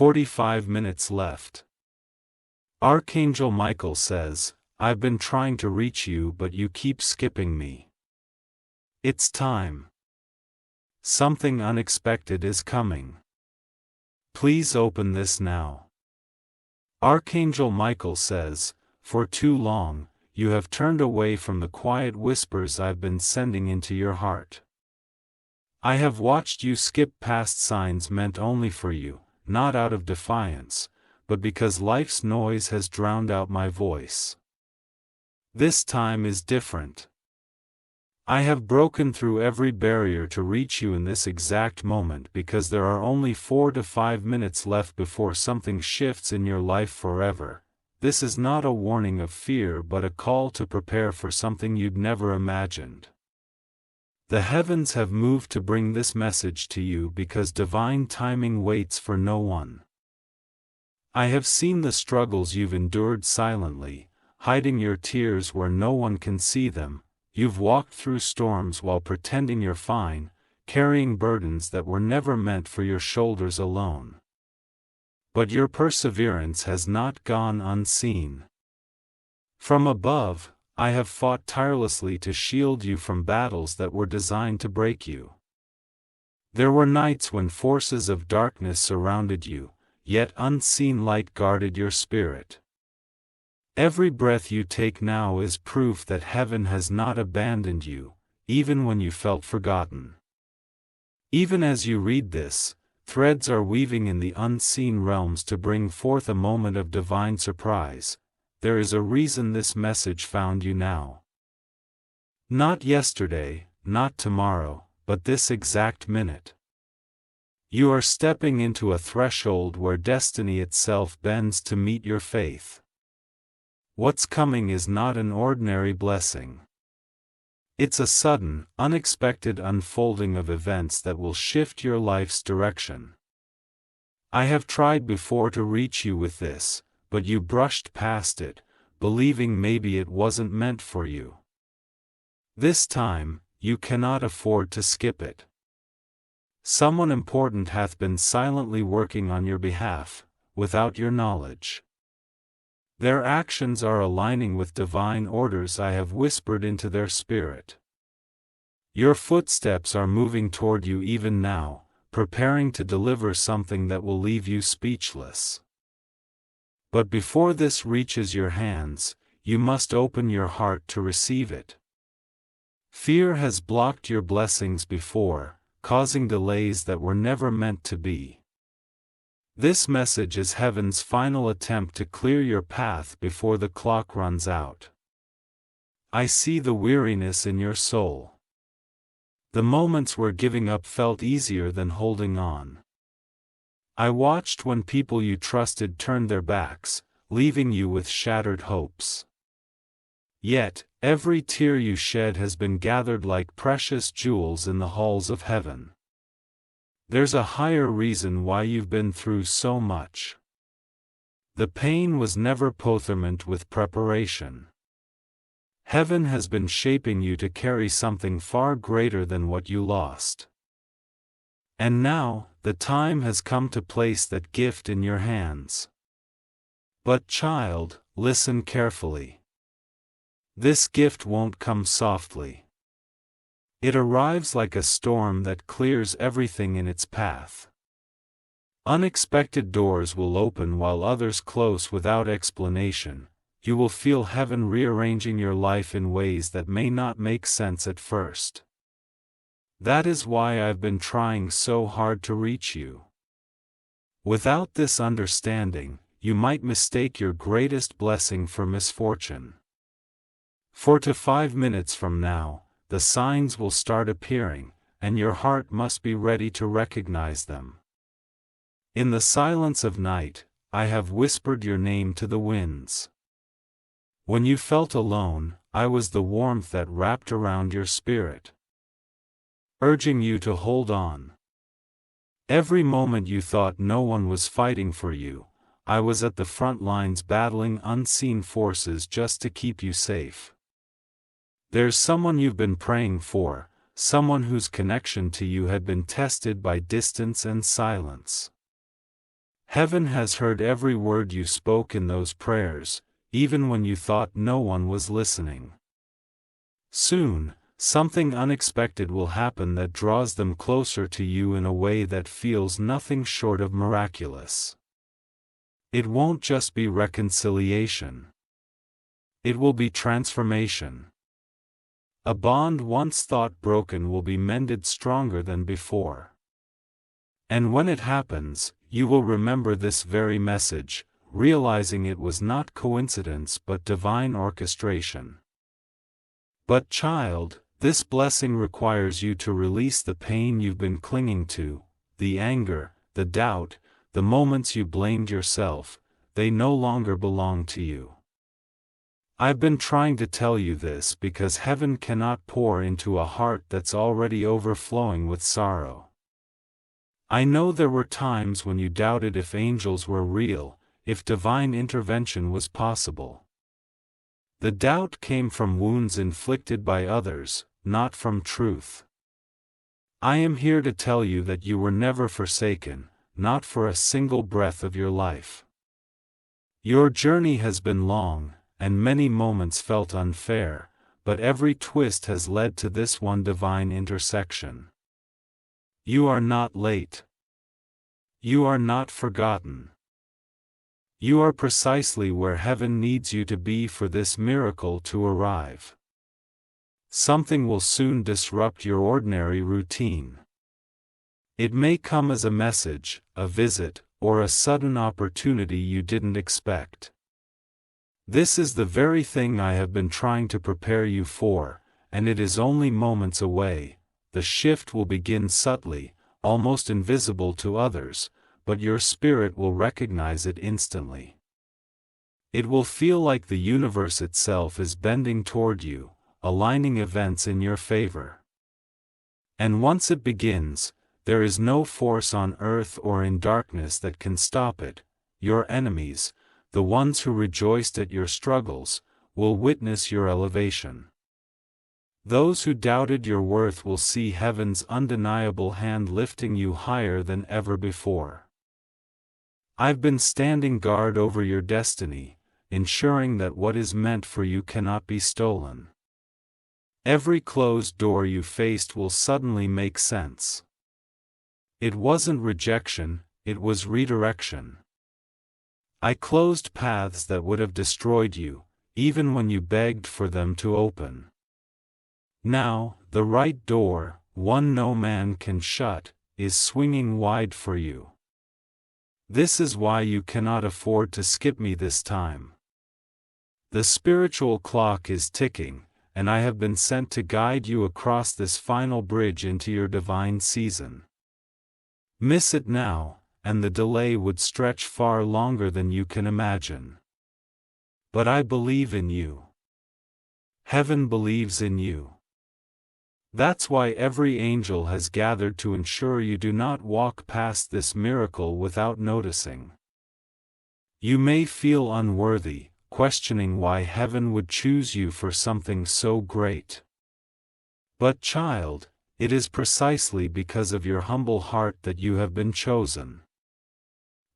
45 minutes left. Archangel Michael says, I've been trying to reach you but you keep skipping me. It's time. Something unexpected is coming. Please open this now. Archangel Michael says, for too long, you have turned away from the quiet whispers I've been sending into your heart. I have watched you skip past signs meant only for you, not out of defiance, but because life's noise has drowned out my voice. This time is different. I have broken through every barrier to reach you in this exact moment because there are only 4 to 5 minutes left before something shifts in your life forever. This is not a warning of fear but a call to prepare for something you'd never imagined. The heavens have moved to bring this message to you because divine timing waits for no one. I have seen the struggles you've endured silently, hiding your tears where no one can see them. You've walked through storms while pretending you're fine, carrying burdens that were never meant for your shoulders alone. But your perseverance has not gone unseen. From above, I have fought tirelessly to shield you from battles that were designed to break you. There were nights when forces of darkness surrounded you, yet unseen light guarded your spirit. Every breath you take now is proof that heaven has not abandoned you, even when you felt forgotten. Even as you read this, threads are weaving in the unseen realms to bring forth a moment of divine surprise. There is a reason this message found you now. Not yesterday, not tomorrow, but this exact minute. You are stepping into a threshold where destiny itself bends to meet your faith. What's coming is not an ordinary blessing. It's a sudden, unexpected unfolding of events that will shift your life's direction. I have tried before to reach you with this, but you brushed past it, believing maybe it wasn't meant for you. This time, you cannot afford to skip it. Someone important hath been silently working on your behalf, without your knowledge. Their actions are aligning with divine orders I have whispered into their spirit. Your footsteps are moving toward you even now, preparing to deliver something that will leave you speechless. But before this reaches your hands, you must open your heart to receive it. Fear has blocked your blessings before, causing delays that were never meant to be. This message is heaven's final attempt to clear your path before the clock runs out. I see the weariness in your soul. The moments where giving up felt easier than holding on. I watched when people you trusted turned their backs, leaving you with shattered hopes. Yet, every tear you shed has been gathered like precious jewels in the halls of heaven. There's a higher reason why you've been through so much. The pain was never posthumed with preparation. Heaven has been shaping you to carry something far greater than what you lost. And now, the time has come to place that gift in your hands. But child, listen carefully. This gift won't come softly. It arrives like a storm that clears everything in its path. Unexpected doors will open while others close without explanation. You will feel heaven rearranging your life in ways that may not make sense at first. That is why I've been trying so hard to reach you. Without this understanding, you might mistake your greatest blessing for misfortune. 4 to 5 minutes from now, the signs will start appearing, and your heart must be ready to recognize them. In the silence of night, I have whispered your name to the winds. When you felt alone, I was the warmth that wrapped around your spirit, urging you to hold on. Every moment you thought no one was fighting for you, I was at the front lines battling unseen forces just to keep you safe. There's someone you've been praying for, someone whose connection to you had been tested by distance and silence. Heaven has heard every word you spoke in those prayers, even when you thought no one was listening. Soon, something unexpected will happen that draws them closer to you in a way that feels nothing short of miraculous. It won't just be reconciliation. It will be transformation. A bond once thought broken will be mended stronger than before. And when it happens, you will remember this very message, realizing it was not coincidence but divine orchestration. But child, this blessing requires you to release the pain you've been clinging to, the anger, the doubt, the moments you blamed yourself. They no longer belong to you. I've been trying to tell you this because heaven cannot pour into a heart that's already overflowing with sorrow. I know there were times when you doubted if angels were real, if divine intervention was possible. The doubt came from wounds inflicted by others, not from truth. I am here to tell you that you were never forsaken, not for a single breath of your life. Your journey has been long, and many moments felt unfair, but every twist has led to this one divine intersection. You are not late. You are not forgotten. You are precisely where heaven needs you to be for this miracle to arrive. Something will soon disrupt your ordinary routine. It may come as a message, a visit, or a sudden opportunity you didn't expect. This is the very thing I have been trying to prepare you for, and it is only moments away. The shift will begin subtly, almost invisible to others, but your spirit will recognize it instantly. It will feel like the universe itself is bending toward you, aligning events in your favor. And once it begins, there is no force on earth or in darkness that can stop it. Your enemies, the ones who rejoiced at your struggles, will witness your elevation. Those who doubted your worth will see heaven's undeniable hand lifting you higher than ever before. I've been standing guard over your destiny, ensuring that what is meant for you cannot be stolen. Every closed door you faced will suddenly make sense. It wasn't rejection, it was redirection. I closed paths that would have destroyed you, even when you begged for them to open. Now, the right door, one no man can shut, is swinging wide for you. This is why you cannot afford to skip me this time. The spiritual clock is ticking, and I have been sent to guide you across this final bridge into your divine season. Miss it now, and the delay would stretch far longer than you can imagine. But I believe in you. Heaven believes in you. That's why every angel has gathered to ensure you do not walk past this miracle without noticing. You may feel unworthy, questioning why heaven would choose you for something so great. But child, it is precisely because of your humble heart that you have been chosen.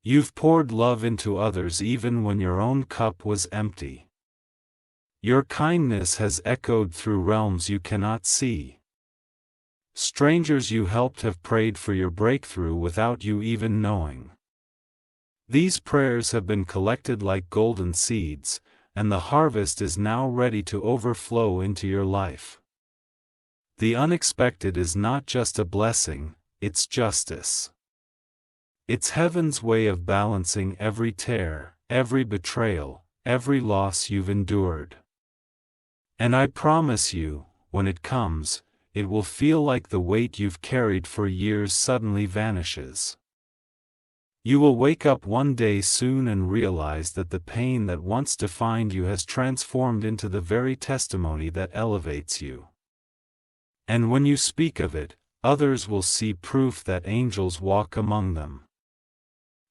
You've poured love into others even when your own cup was empty. Your kindness has echoed through realms you cannot see. Strangers you helped have prayed for your breakthrough without you even knowing. These prayers have been collected like golden seeds, and the harvest is now ready to overflow into your life. The unexpected is not just a blessing, it's justice. It's heaven's way of balancing every tear, every betrayal, every loss you've endured. And I promise you, when it comes, it will feel like the weight you've carried for years suddenly vanishes. You will wake up one day soon and realize that the pain that once defined you has transformed into the very testimony that elevates you. And when you speak of it, others will see proof that angels walk among them.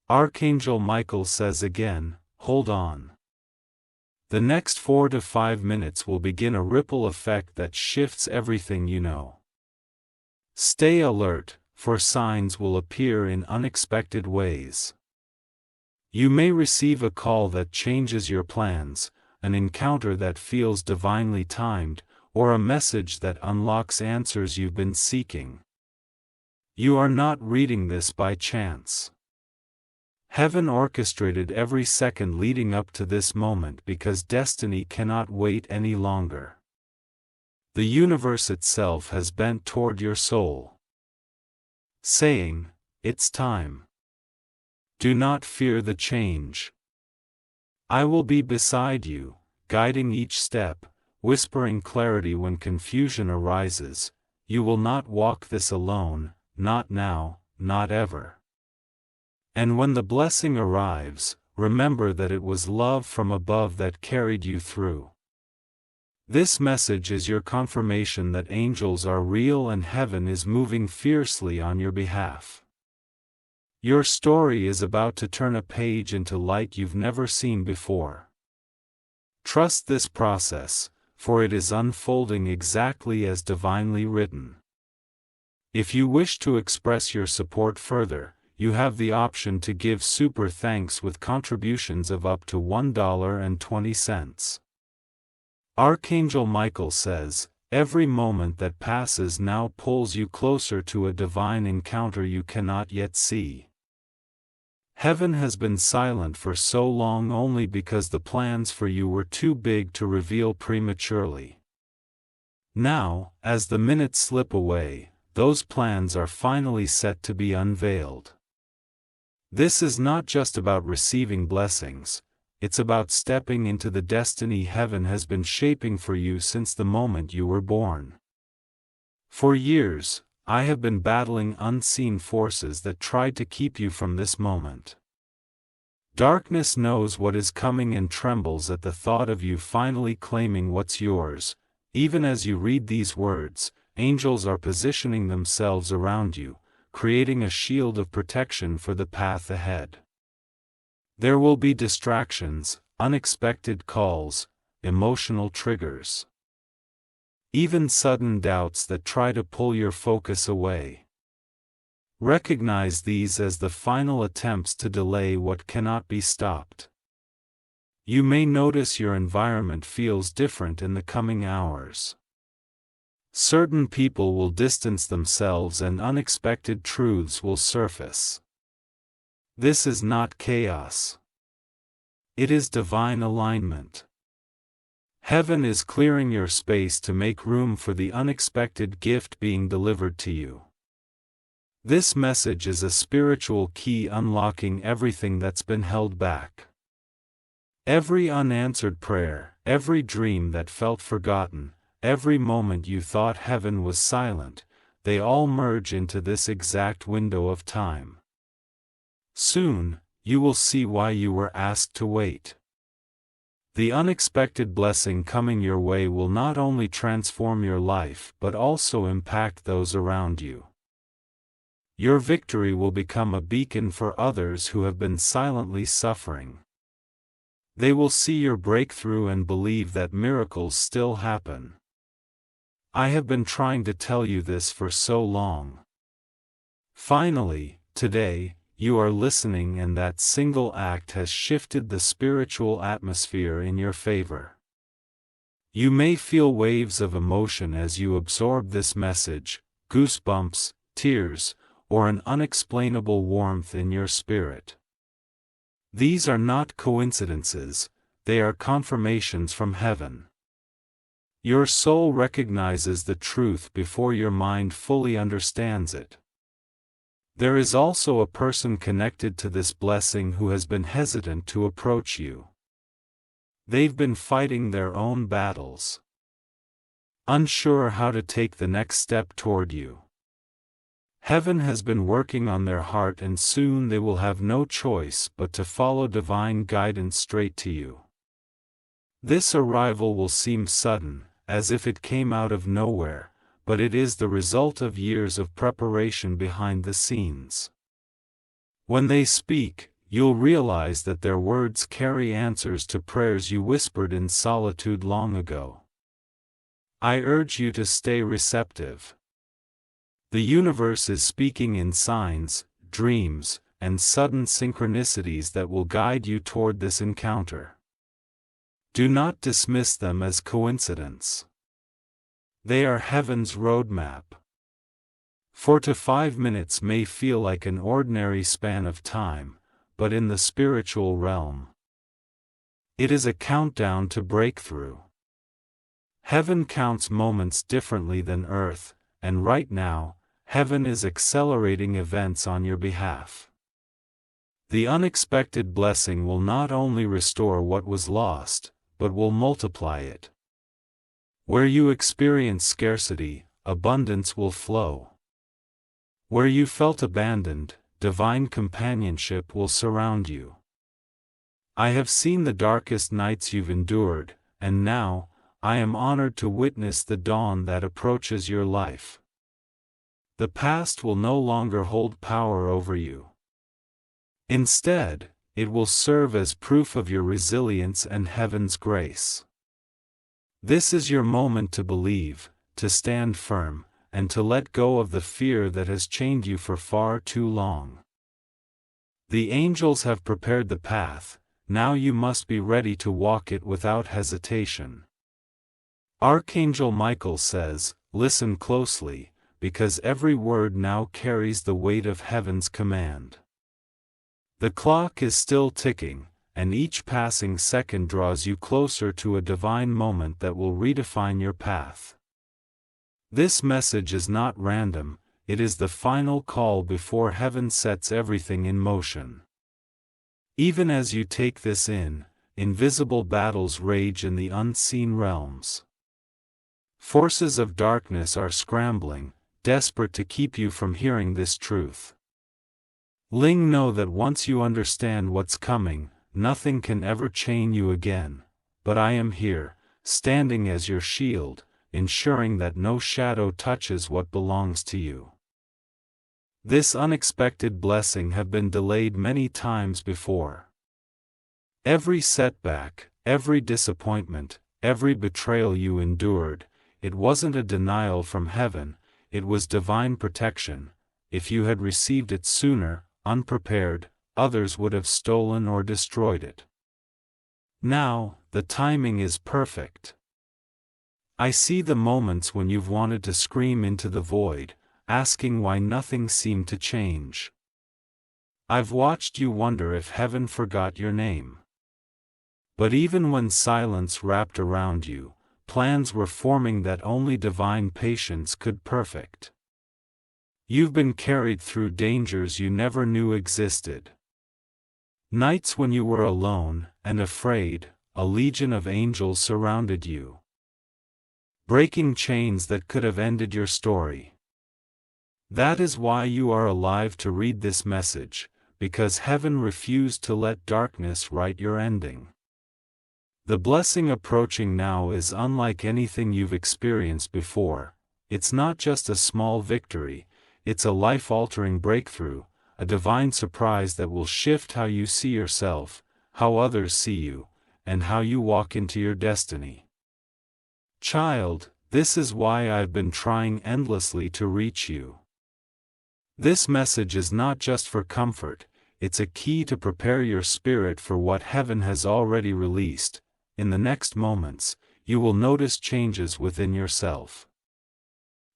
Archangel Michael says again, hold on. The next 4 to 5 minutes will begin a ripple effect that shifts everything you know. Stay alert, for signs will appear in unexpected ways. You may receive a call that changes your plans, an encounter that feels divinely timed, or a message that unlocks answers you've been seeking. You are not reading this by chance. Heaven orchestrated every second leading up to this moment because destiny cannot wait any longer. The universe itself has bent toward your soul, saying, "It's time. Do not fear the change. I will be beside you, guiding each step, whispering clarity when confusion arises. You will not walk this alone, not now, not ever." And when the blessing arrives, remember that it was love from above that carried you through. This message is your confirmation that angels are real and heaven is moving fiercely on your behalf. Your story is about to turn a page into light you've never seen before. Trust this process, for it is unfolding exactly as divinely written. If you wish to express your support further, you have the option to give super thanks with contributions of up to $1.20. Archangel Michael says, "Every moment that passes now pulls you closer to a divine encounter you cannot yet see." Heaven has been silent for so long only because the plans for you were too big to reveal prematurely. Now, as the minutes slip away, those plans are finally set to be unveiled. This is not just about receiving blessings, it's about stepping into the destiny heaven has been shaping for you since the moment you were born. For years, I have been battling unseen forces that tried to keep you from this moment. Darkness knows what is coming and trembles at the thought of you finally claiming what's yours. Even as you read these words, angels are positioning themselves around you, creating a shield of protection for the path ahead. There will be distractions, unexpected calls, emotional triggers, even sudden doubts that try to pull your focus away. Recognize these as the final attempts to delay what cannot be stopped. You may notice your environment feels different in the coming hours. Certain people will distance themselves and unexpected truths will surface. This is not chaos. It is divine alignment. Heaven is clearing your space to make room for the unexpected gift being delivered to you. This message is a spiritual key unlocking everything that's been held back. Every unanswered prayer, every dream that felt forgotten, every moment you thought heaven was silent, they all merge into this exact window of time. Soon, you will see why you were asked to wait. The unexpected blessing coming your way will not only transform your life but also impact those around you. Your victory will become a beacon for others who have been silently suffering. They will see your breakthrough and believe that miracles still happen. I have been trying to tell you this for so long. Finally, today, you are listening and that single act has shifted the spiritual atmosphere in your favor. You may feel waves of emotion as you absorb this message, goosebumps, tears, or an unexplainable warmth in your spirit. These are not coincidences, they are confirmations from heaven. Your soul recognizes the truth before your mind fully understands it. There is also a person connected to this blessing who has been hesitant to approach you. They've been fighting their own battles, unsure how to take the next step toward you. Heaven has been working on their heart and soon they will have no choice but to follow divine guidance straight to you. This arrival will seem sudden, as if it came out of nowhere, but it is the result of years of preparation behind the scenes. When they speak, you'll realize that their words carry answers to prayers you whispered in solitude long ago. I urge you to stay receptive. The universe is speaking in signs, dreams, and sudden synchronicities that will guide you toward this encounter. Do not dismiss them as coincidence. They are heaven's roadmap. 4 to 5 minutes may feel like an ordinary span of time, but in the spiritual realm, it is a countdown to breakthrough. Heaven counts moments differently than earth, and right now, heaven is accelerating events on your behalf. The unexpected blessing will not only restore what was lost, but will multiply it. Where you experience scarcity, abundance will flow. Where you felt abandoned, divine companionship will surround you. I have seen the darkest nights you've endured, and now, I am honored to witness the dawn that approaches your life. The past will no longer hold power over you. Instead, it will serve as proof of your resilience and heaven's grace. This is your moment to believe, to stand firm, and to let go of the fear that has chained you for far too long. The angels have prepared the path, now you must be ready to walk it without hesitation. Archangel Michael says, "Listen closely, because every word now carries the weight of heaven's command." The clock is still ticking, and each passing second draws you closer to a divine moment that will redefine your path. This message is not random, it is the final call before heaven sets everything in motion. Even as you take this in, invisible battles rage in the unseen realms. Forces of darkness are scrambling, desperate to keep you from hearing this truth. Know that once you understand what's coming, nothing can ever chain you again, but I am here, standing as your shield, ensuring that no shadow touches what belongs to you. This unexpected blessing have been delayed many times before. Every setback, every disappointment, every betrayal you endured, it wasn't a denial from heaven, it was divine protection. If you had received it sooner, unprepared, others would have stolen or destroyed it. Now, the timing is perfect. I see the moments when you've wanted to scream into the void, asking why nothing seemed to change. I've watched you wonder if heaven forgot your name. But even when silence wrapped around you, plans were forming that only divine patience could perfect. You've been carried through dangers you never knew existed. Nights when you were alone and afraid, a legion of angels surrounded you, breaking chains that could have ended your story. That is why you are alive to read this message, because heaven refused to let darkness write your ending. The blessing approaching now is unlike anything you've experienced before. It's not just a small victory, it's a life-altering breakthrough, a divine surprise that will shift how you see yourself, how others see you, and how you walk into your destiny. Child, this is why I've been trying endlessly to reach you. This message is not just for comfort, it's a key to prepare your spirit for what heaven has already released. In the next moments, you will notice changes within yourself.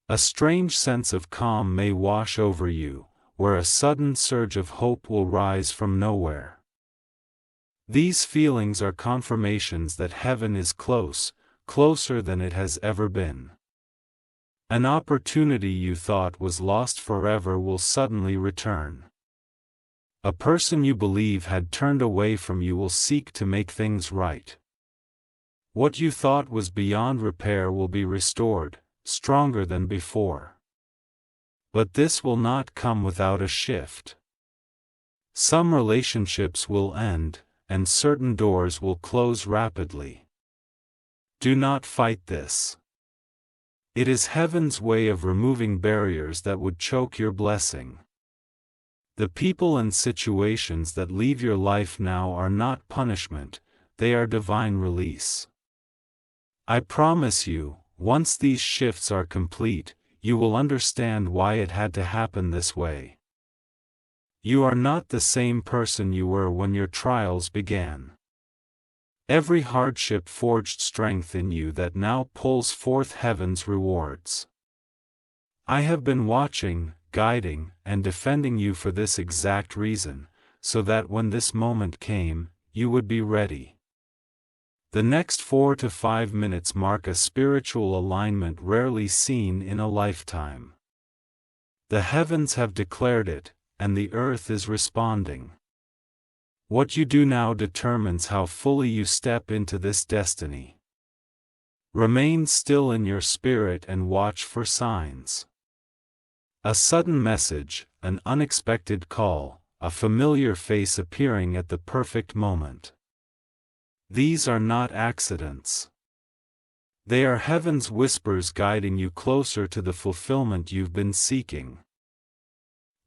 A strange sense of calm may wash over you, where a sudden surge of hope will rise from nowhere. These feelings are confirmations that heaven is close, closer than it has ever been. An opportunity you thought was lost forever will suddenly return. A person you believe had turned away from you will seek to make things right. What you thought was beyond repair will be restored, stronger than before. But this will not come without a shift. Some relationships will end, and certain doors will close rapidly. Do not fight this. It is heaven's way of removing barriers that would choke your blessing. The people and situations that leave your life now are not punishment, they are divine release. I promise you, once these shifts are complete, you will understand why it had to happen this way. You are not the same person you were when your trials began. Every hardship forged strength in you that now pulls forth heaven's rewards. I have been watching, guiding, and defending you for this exact reason, so that when this moment came, you would be ready. The next 4 to 5 minutes mark a spiritual alignment rarely seen in a lifetime. The heavens have declared it, and the earth is responding. What you do now determines how fully you step into this destiny. Remain still in your spirit and watch for signs. A sudden message, an unexpected call, a familiar face appearing at the perfect moment. These are not accidents. They are heaven's whispers guiding you closer to the fulfillment you've been seeking.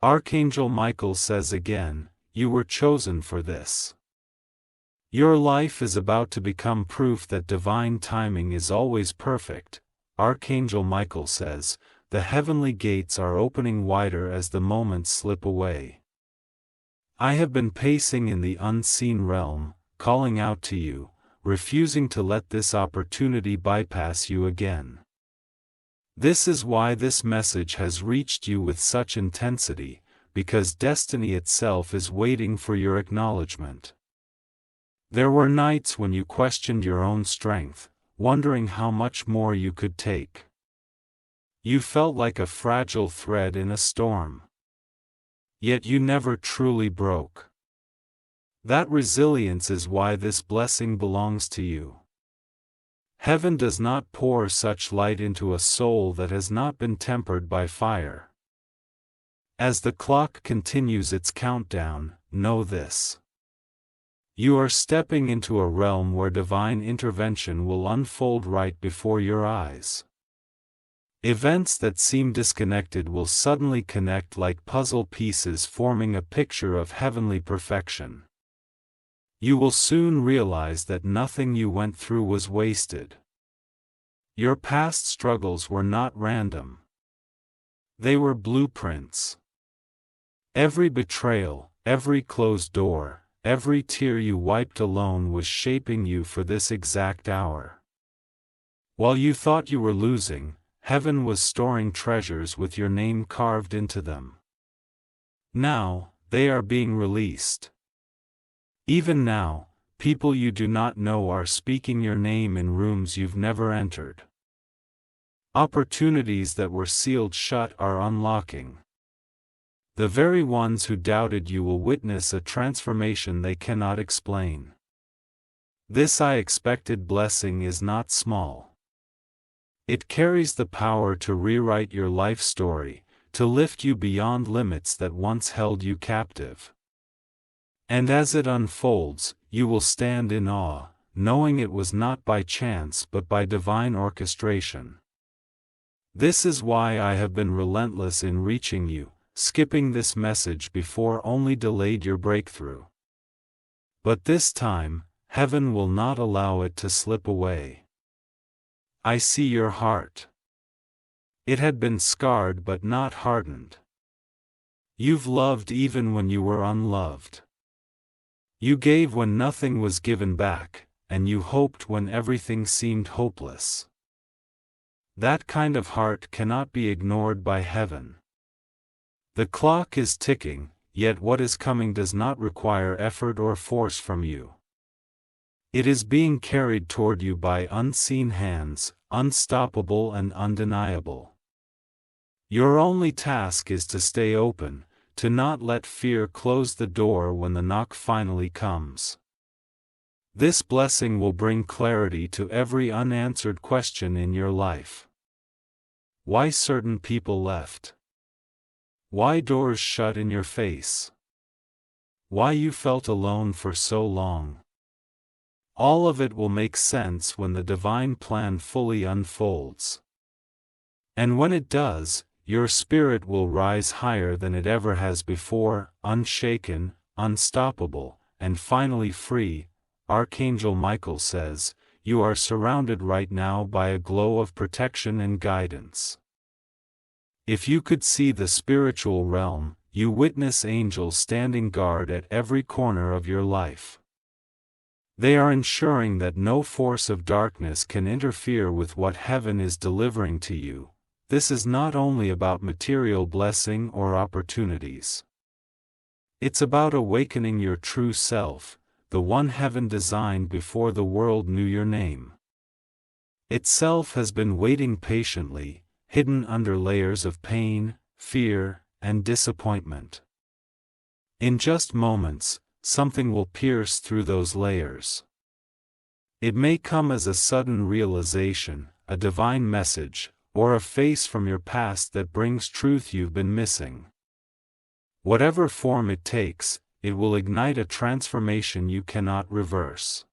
Archangel Michael says again, you were chosen for this. Your life is about to become proof that divine timing is always perfect. Archangel Michael says, the heavenly gates are opening wider as the moments slip away. I have been pacing in the unseen realm, calling out to you, refusing to let this opportunity bypass you again. This is why this message has reached you with such intensity, because destiny itself is waiting for your acknowledgement. There were nights when you questioned your own strength, wondering how much more you could take. You felt like a fragile thread in a storm. Yet you never truly broke. That resilience is why this blessing belongs to you. Heaven does not pour such light into a soul that has not been tempered by fire. As the clock continues its countdown, know this. You are stepping into a realm where divine intervention will unfold right before your eyes. Events that seem disconnected will suddenly connect like puzzle pieces, forming a picture of heavenly perfection. You will soon realize that nothing you went through was wasted. Your past struggles were not random. They were blueprints. Every betrayal, every closed door, every tear you wiped alone was shaping you for this exact hour. While you thought you were losing, heaven was storing treasures with your name carved into them. Now, they are being released. Even now, people you do not know are speaking your name in rooms you've never entered. Opportunities that were sealed shut are unlocking. The very ones who doubted you will witness a transformation they cannot explain. This unexpected blessing is not small. It carries the power to rewrite your life story, to lift you beyond limits that once held you captive. And as it unfolds, you will stand in awe, knowing it was not by chance but by divine orchestration. This is why I have been relentless in reaching you, skipping this message before only delayed your breakthrough. But this time, heaven will not allow it to slip away. I see your heart. It had been scarred but not hardened. You've loved even when you were unloved. You gave when nothing was given back, and you hoped when everything seemed hopeless. That kind of heart cannot be ignored by heaven. The clock is ticking, yet what is coming does not require effort or force from you. It is being carried toward you by unseen hands, unstoppable and undeniable. Your only task is to stay open, to not let fear close the door when the knock finally comes. This blessing will bring clarity to every unanswered question in your life. Why certain people left? Why doors shut in your face? Why you felt alone for so long? All of it will make sense when the divine plan fully unfolds. And when it does, your spirit will rise higher than it ever has before, unshaken, unstoppable, and finally free. Archangel Michael says, you are surrounded right now by a glow of protection and guidance. If you could see the spiritual realm, you witness angels standing guard at every corner of your life. They are ensuring that no force of darkness can interfere with what heaven is delivering to you. This is not only about material blessing or opportunities. It's about awakening your true self, the one heaven designed before the world knew your name. Itself has been waiting patiently, hidden under layers of pain, fear, and disappointment. In just moments, something will pierce through those layers. It may come as a sudden realization, a divine message, or a face from your past that brings truth you've been missing. Whatever form it takes, it will ignite a transformation you cannot reverse.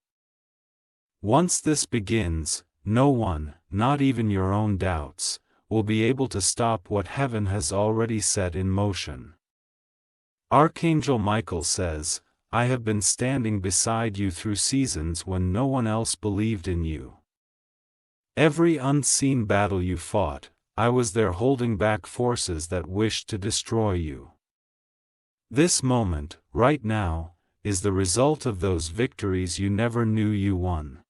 Once this begins, no one, not even your own doubts, will be able to stop what heaven has already set in motion. Archangel Michael says, I have been standing beside you through seasons when no one else believed in you. Every unseen battle you fought, I was there holding back forces that wished to destroy you. This moment, right now, is the result of those victories you never knew you won.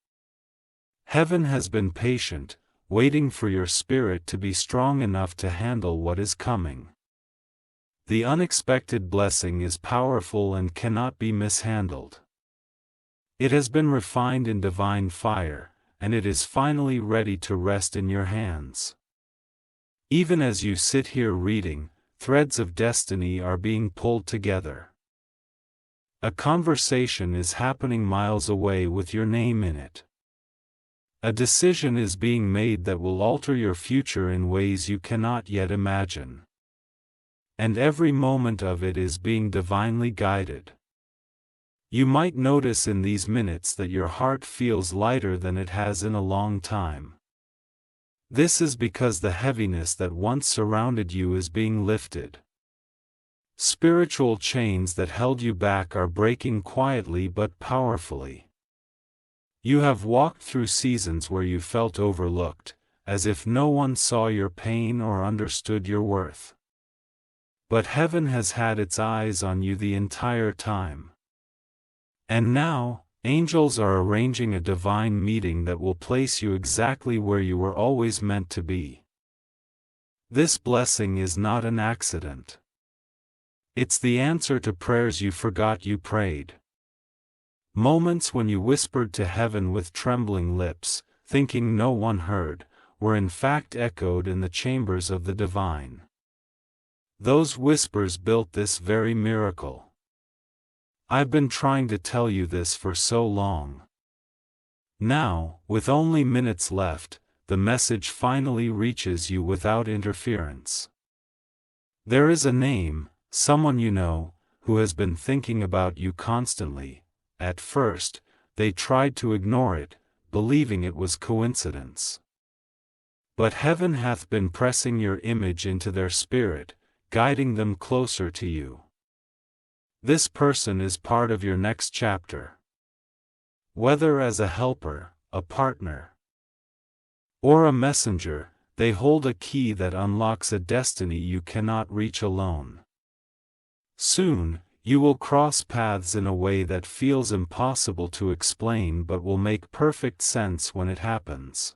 Heaven has been patient, waiting for your spirit to be strong enough to handle what is coming. The unexpected blessing is powerful and cannot be mishandled. It has been refined in divine fire, and it is finally ready to rest in your hands. Even as you sit here reading, threads of destiny are being pulled together. A conversation is happening miles away with your name in it. A decision is being made that will alter your future in ways you cannot yet imagine. And every moment of it is being divinely guided. You might notice in these minutes that your heart feels lighter than it has in a long time. This is because the heaviness that once surrounded you is being lifted. Spiritual chains that held you back are breaking quietly but powerfully. You have walked through seasons where you felt overlooked, as if no one saw your pain or understood your worth. But heaven has had its eyes on you the entire time. And now, angels are arranging a divine meeting that will place you exactly where you were always meant to be. This blessing is not an accident. It's the answer to prayers you forgot you prayed. Moments when you whispered to heaven with trembling lips, thinking no one heard, were in fact echoed in the chambers of the divine. Those whispers built this very miracle. I've been trying to tell you this for so long. Now, with only minutes left, the message finally reaches you without interference. There is a name, someone you know, who has been thinking about you constantly. At first, they tried to ignore it, believing it was coincidence. But heaven hath been pressing your image into their spirit, guiding them closer to you. This person is part of your next chapter. Whether as a helper, a partner, or a messenger, they hold a key that unlocks a destiny you cannot reach alone. Soon, you will cross paths in a way that feels impossible to explain but will make perfect sense when it happens.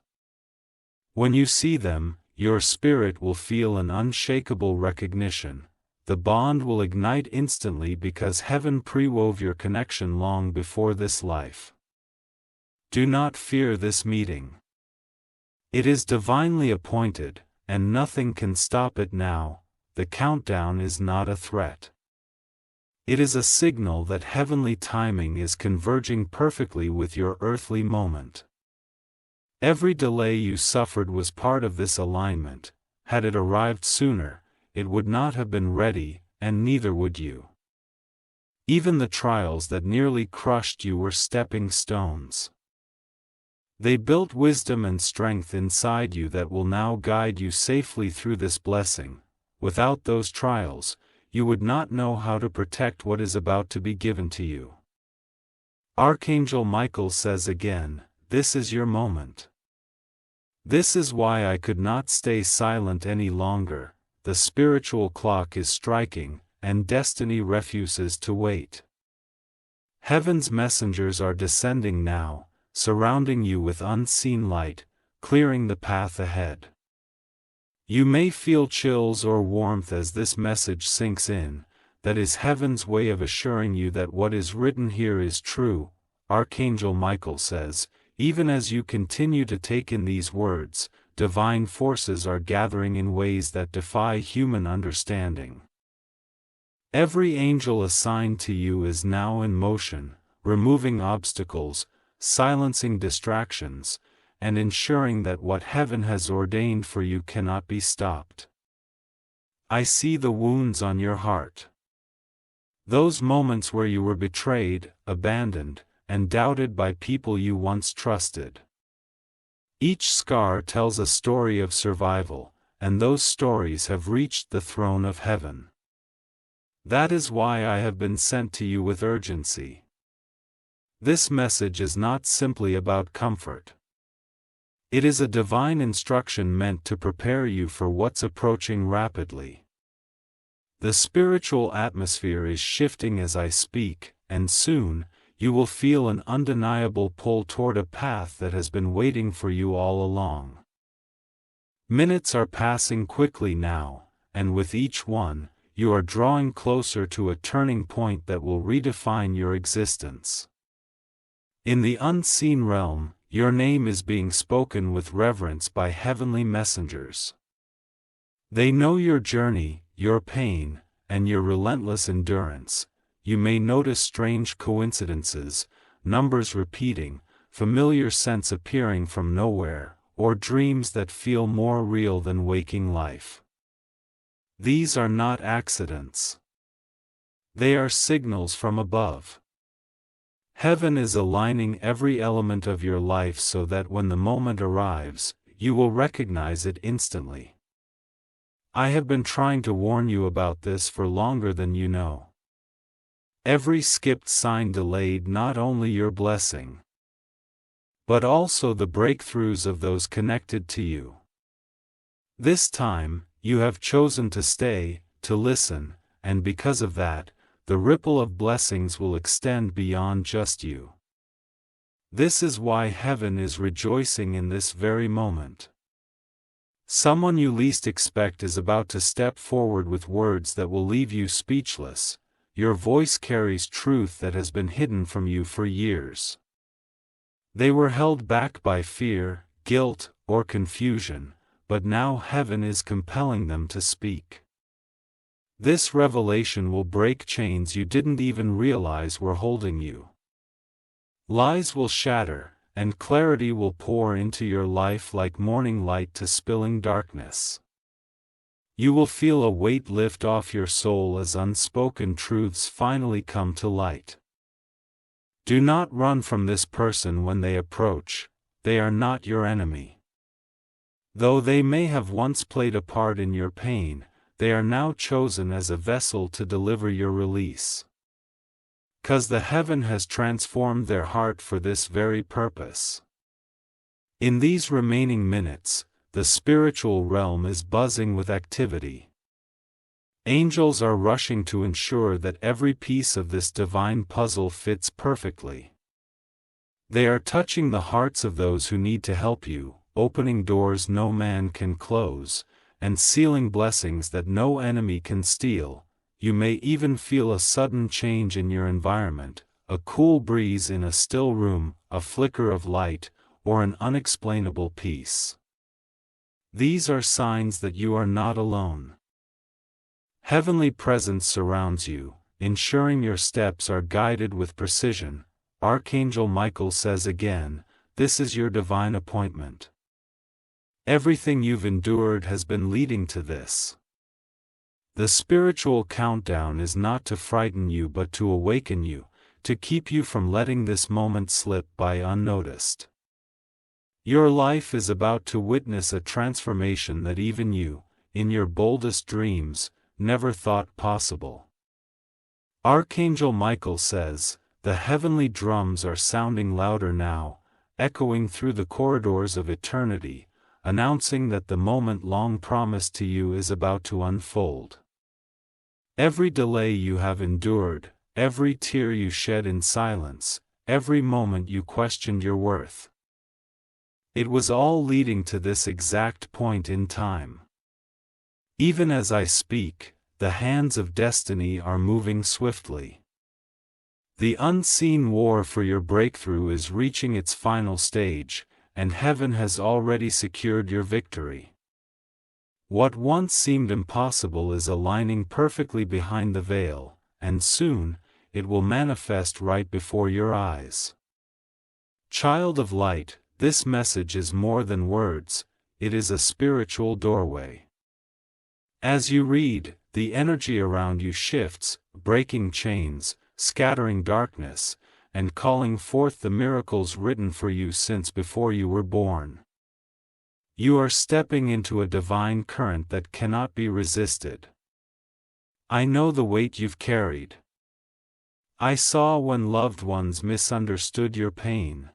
When you see them, your spirit will feel an unshakable recognition. The bond will ignite instantly because heaven pre-wove your connection long before this life. Do not fear this meeting. It is divinely appointed, and nothing can stop it now. The countdown is not a threat. It is a signal that heavenly timing is converging perfectly with your earthly moment. Every delay you suffered was part of this alignment. Had it arrived sooner, it would not have been ready, and neither would you. Even the trials that nearly crushed you were stepping stones. They built wisdom and strength inside you that will now guide you safely through this blessing. Without those trials, you would not know how to protect what is about to be given to you. Archangel Michael says again, this is your moment. This is why I could not stay silent any longer. The spiritual clock is striking, and destiny refuses to wait. Heaven's messengers are descending now, surrounding you with unseen light, clearing the path ahead. You may feel chills or warmth as this message sinks in. That is heaven's way of assuring you that what is written here is true. Archangel Michael says, even as you continue to take in these words, divine forces are gathering in ways that defy human understanding. Every angel assigned to you is now in motion, removing obstacles, silencing distractions, and ensuring that what heaven has ordained for you cannot be stopped. I see the wounds on your heart. Those moments where you were betrayed, abandoned, and doubted by people you once trusted. Each scar tells a story of survival, and those stories have reached the throne of heaven. That is why I have been sent to you with urgency. This message is not simply about comfort. It is a divine instruction meant to prepare you for what's approaching rapidly. The spiritual atmosphere is shifting as I speak, and soon, you will feel an undeniable pull toward a path that has been waiting for you all along. Minutes are passing quickly now, and with each one, you are drawing closer to a turning point that will redefine your existence. In the unseen realm, your name is being spoken with reverence by heavenly messengers. They know your journey, your pain, and your relentless endurance. You may notice strange coincidences, numbers repeating, familiar scents appearing from nowhere, or dreams that feel more real than waking life. These are not accidents. They are signals from above. Heaven is aligning every element of your life so that when the moment arrives, you will recognize it instantly. I have been trying to warn you about this for longer than you know. Every skipped sign delayed not only your blessing, but also the breakthroughs of those connected to you. This time, you have chosen to stay, to listen, and because of that, the ripple of blessings will extend beyond just you. This is why heaven is rejoicing in this very moment. Someone you least expect is about to step forward with words that will leave you speechless. Your voice carries truth that has been hidden from you for years. They were held back by fear, guilt, or confusion, but now heaven is compelling them to speak. This revelation will break chains you didn't even realize were holding you. Lies will shatter, and clarity will pour into your life like morning light to spilling darkness. You will feel a weight lift off your soul as unspoken truths finally come to light. Do not run from this person when they approach. They are not your enemy. Though they may have once played a part in your pain, they are now chosen as a vessel to deliver your release. 'Cause the heaven has transformed their heart for this very purpose. In these remaining minutes, the spiritual realm is buzzing with activity. Angels are rushing to ensure that every piece of this divine puzzle fits perfectly. They are touching the hearts of those who need to help you, opening doors no man can close, and sealing blessings that no enemy can steal. You may even feel a sudden change in your environment, a cool breeze in a still room, a flicker of light, or an unexplainable peace. These are signs that you are not alone. Heavenly presence surrounds you, ensuring your steps are guided with precision. Archangel Michael says again, this is your divine appointment. Everything you've endured has been leading to this. The spiritual countdown is not to frighten you but to awaken you, to keep you from letting this moment slip by unnoticed. Your life is about to witness a transformation that even you, in your boldest dreams, never thought possible. Archangel Michael says, the heavenly drums are sounding louder now, echoing through the corridors of eternity, announcing that the moment long promised to you is about to unfold. Every delay you have endured, every tear you shed in silence, every moment you questioned your worth. It was all leading to this exact point in time. Even as I speak, the hands of destiny are moving swiftly. The unseen war for your breakthrough is reaching its final stage, and heaven has already secured your victory. What once seemed impossible is aligning perfectly behind the veil, and soon, it will manifest right before your eyes. Child of light, this message is more than words, it is a spiritual doorway. As you read, the energy around you shifts, breaking chains, scattering darkness, and calling forth the miracles written for you since before you were born. You are stepping into a divine current that cannot be resisted. I know the weight you've carried. I saw when loved ones misunderstood your pain.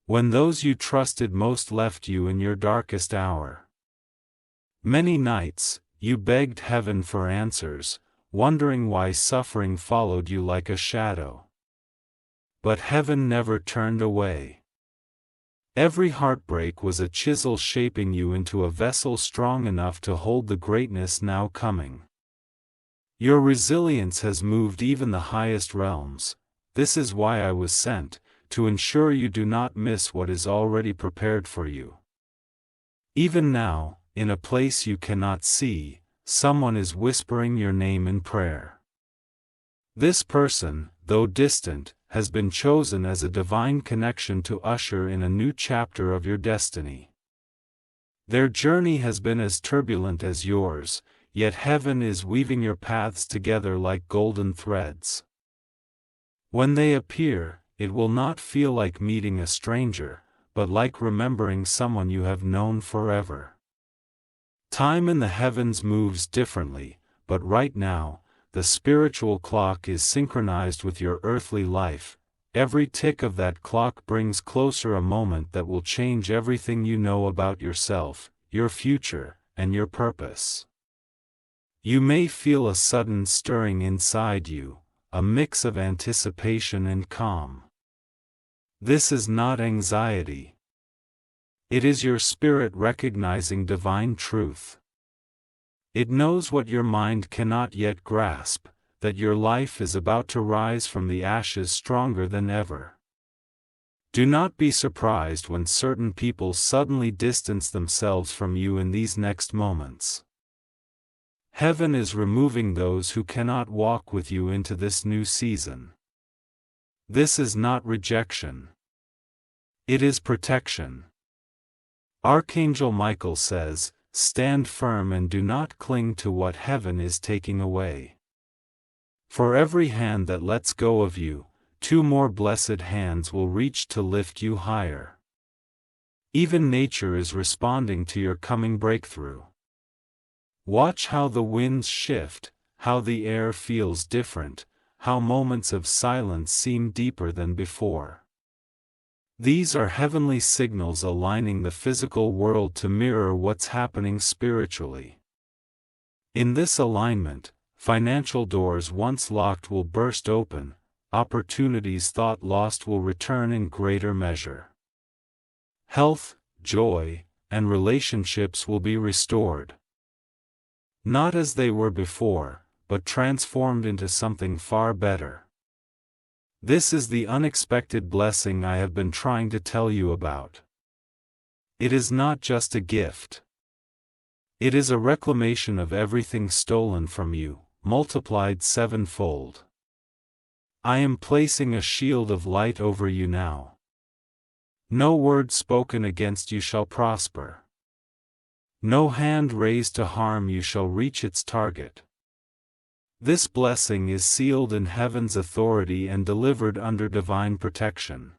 When those you trusted most left you in your darkest hour. Many nights, you begged heaven for answers, wondering why suffering followed you like a shadow. But heaven never turned away. Every heartbreak was a chisel shaping you into a vessel strong enough to hold the greatness now coming. Your resilience has moved even the highest realms. This is why I was sent, to ensure you do not miss what is already prepared for you. Even now, in a place you cannot see, someone is whispering your name in prayer. This person, though distant, has been chosen as a divine connection to usher in a new chapter of your destiny. Their journey has been as turbulent as yours, yet heaven is weaving your paths together like golden threads. When they appear, it will not feel like meeting a stranger, but like remembering someone you have known forever. Time in the heavens moves differently, but right now, the spiritual clock is synchronized with your earthly life. Every tick of that clock brings closer a moment that will change everything you know about yourself, your future, and your purpose. You may feel a sudden stirring inside you, a mix of anticipation and calm. This is not anxiety. It is your spirit recognizing divine truth. It knows what your mind cannot yet grasp, that your life is about to rise from the ashes stronger than ever. Do not be surprised when certain people suddenly distance themselves from you in these next moments. Heaven is removing those who cannot walk with you into this new season. This is not rejection. It is protection. Archangel Michael says, "Stand firm and do not cling to what heaven is taking away. For every hand that lets go of you, 2 more blessed hands will reach to lift you higher." Even nature is responding to your coming breakthrough. Watch how the winds shift, how the air feels different, how moments of silence seem deeper than before. These are heavenly signals aligning the physical world to mirror what's happening spiritually. In this alignment, financial doors once locked will burst open, opportunities thought lost will return in greater measure. Health, joy, and relationships will be restored. Not as they were before, but transformed into something far better. This is the unexpected blessing I have been trying to tell you about. It is not just a gift. It is a reclamation of everything stolen from you, multiplied 7-fold. I am placing a shield of light over you now. No word spoken against you shall prosper. No hand raised to harm you shall reach its target. This blessing is sealed in heaven's authority and delivered under divine protection.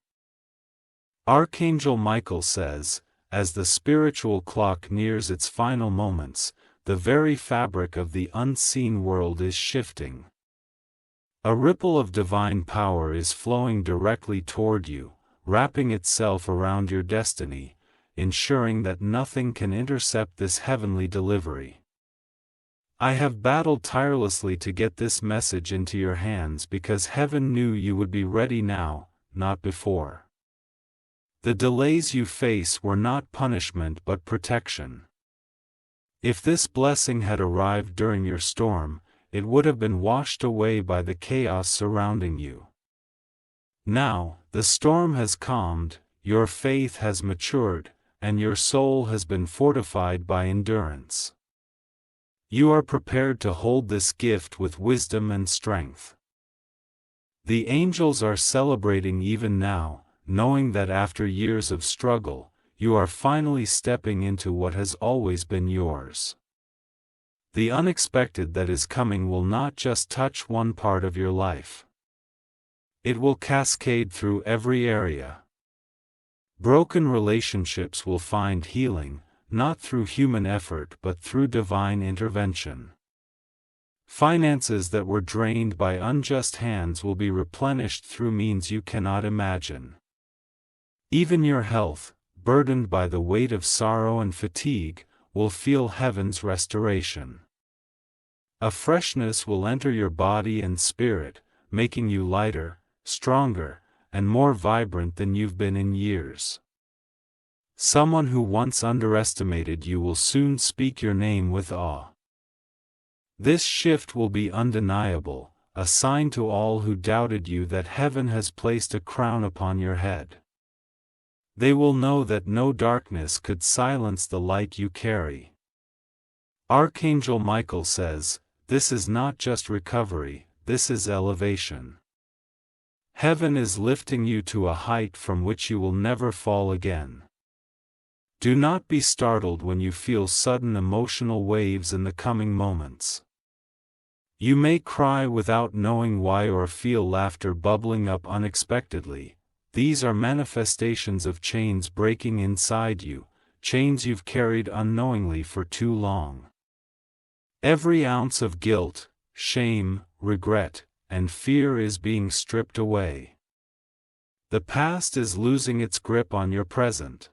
Archangel Michael says, as the spiritual clock nears its final moments, the very fabric of the unseen world is shifting. A ripple of divine power is flowing directly toward you, wrapping itself around your destiny, ensuring that nothing can intercept this heavenly delivery. I have battled tirelessly to get this message into your hands because heaven knew you would be ready now, not before. The delays you face were not punishment but protection. If this blessing had arrived during your storm, it would have been washed away by the chaos surrounding you. Now, the storm has calmed, your faith has matured, and your soul has been fortified by endurance. You are prepared to hold this gift with wisdom and strength. The angels are celebrating even now, knowing that after years of struggle, you are finally stepping into what has always been yours. The unexpected that is coming will not just touch one part of your life. It will cascade through every area. Broken relationships will find healing, not through human effort but through divine intervention. Finances that were drained by unjust hands will be replenished through means you cannot imagine. Even your health, burdened by the weight of sorrow and fatigue, will feel heaven's restoration. A freshness will enter your body and spirit, making you lighter, stronger, and more vibrant than you've been in years. Someone who once underestimated you will soon speak your name with awe. This shift will be undeniable, a sign to all who doubted you that heaven has placed a crown upon your head. They will know that no darkness could silence the light you carry. Archangel Michael says, "This is not just recovery, this is elevation." Heaven is lifting you to a height from which you will never fall again. Do not be startled when you feel sudden emotional waves in the coming moments. You may cry without knowing why or feel laughter bubbling up unexpectedly. These are manifestations of chains breaking inside you, chains you've carried unknowingly for too long. Every ounce of guilt, shame, regret, and fear is being stripped away. The past is losing its grip on your present.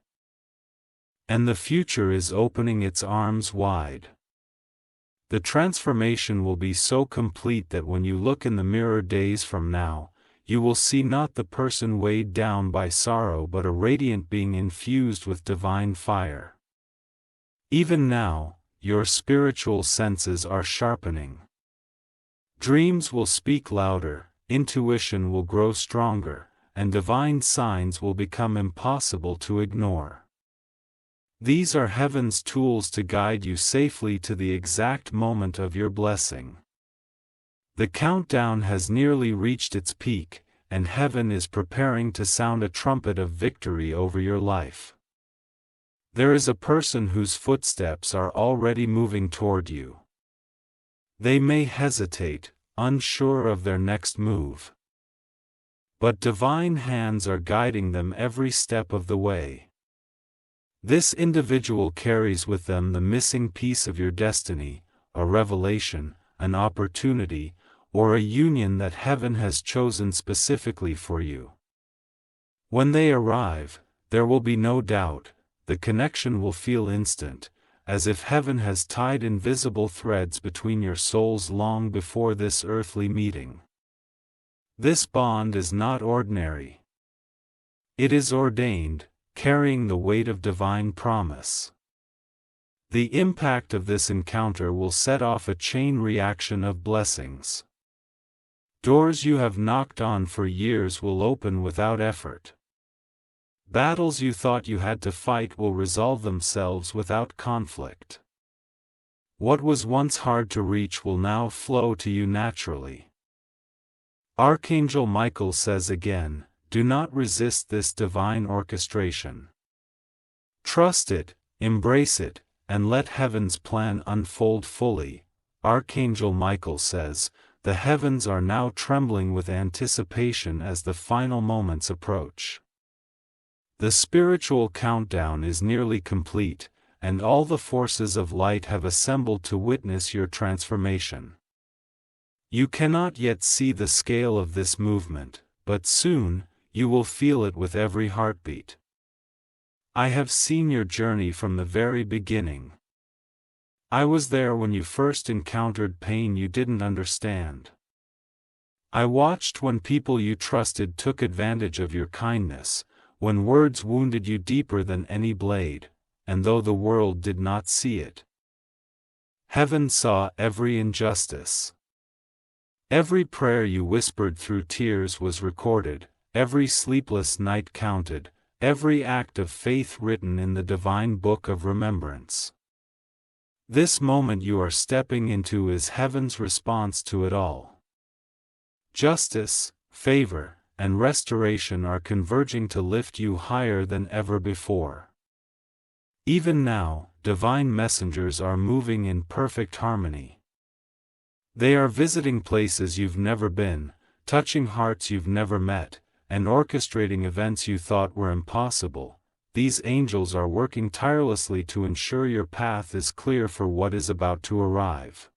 And the future is opening its arms wide. The transformation will be so complete that when you look in the mirror days from now, you will see not the person weighed down by sorrow but a radiant being infused with divine fire. Even now, your spiritual senses are sharpening. Dreams will speak louder, intuition will grow stronger, and divine signs will become impossible to ignore. These are heaven's tools to guide you safely to the exact moment of your blessing. The countdown has nearly reached its peak, and heaven is preparing to sound a trumpet of victory over your life. There is a person whose footsteps are already moving toward you. They may hesitate, unsure of their next move. But divine hands are guiding them every step of the way. This individual carries with them the missing piece of your destiny, a revelation, an opportunity, or a union that heaven has chosen specifically for you. When they arrive, there will be no doubt, the connection will feel instant, as if heaven has tied invisible threads between your souls long before this earthly meeting. This bond is not ordinary. It is ordained, carrying the weight of divine promise. The impact of this encounter will set off a chain reaction of blessings. Doors you have knocked on for years will open without effort. Battles you thought you had to fight will resolve themselves without conflict. What was once hard to reach will now flow to you naturally. Archangel Michael says again, do not resist this divine orchestration. Trust it, embrace it, and let heaven's plan unfold fully. Archangel Michael says, the heavens are now trembling with anticipation as the final moments approach. The spiritual countdown is nearly complete, and all the forces of light have assembled to witness your transformation. You cannot yet see the scale of this movement, but soon, you will feel it with every heartbeat. I have seen your journey from the very beginning. I was there when you first encountered pain you didn't understand. I watched when people you trusted took advantage of your kindness, when words wounded you deeper than any blade, and though the world did not see it, heaven saw every injustice. Every prayer you whispered through tears was recorded, every sleepless night counted, every act of faith written in the divine book of remembrance. This moment you are stepping into is heaven's response to it all. Justice, favor, and restoration are converging to lift you higher than ever before. Even now, divine messengers are moving in perfect harmony. They are visiting places you've never been, touching hearts you've never met, and orchestrating events you thought were impossible. These angels are working tirelessly to ensure your path is clear for what is about to arrive.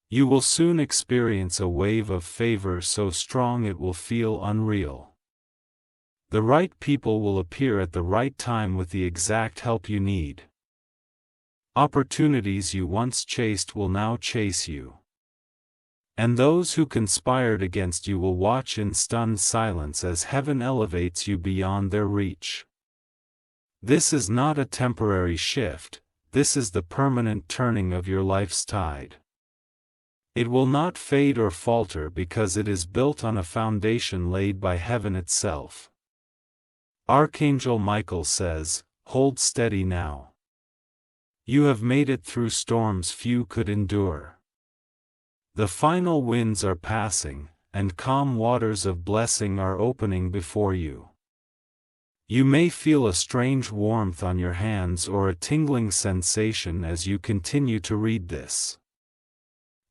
You will soon experience a wave of favor so strong it will feel unreal. The right people will appear at the right time with the exact help you need. Opportunities you once chased will now chase you. And those who conspired against you will watch in stunned silence as heaven elevates you beyond their reach. This is not a temporary shift, this is the permanent turning of your life's tide. It will not fade or falter because it is built on a foundation laid by heaven itself. Archangel Michael says, "Hold steady now. You have made it through storms few could endure. The final winds are passing, and calm waters of blessing are opening before you. You may feel a strange warmth on your hands or a tingling sensation as you continue to read this.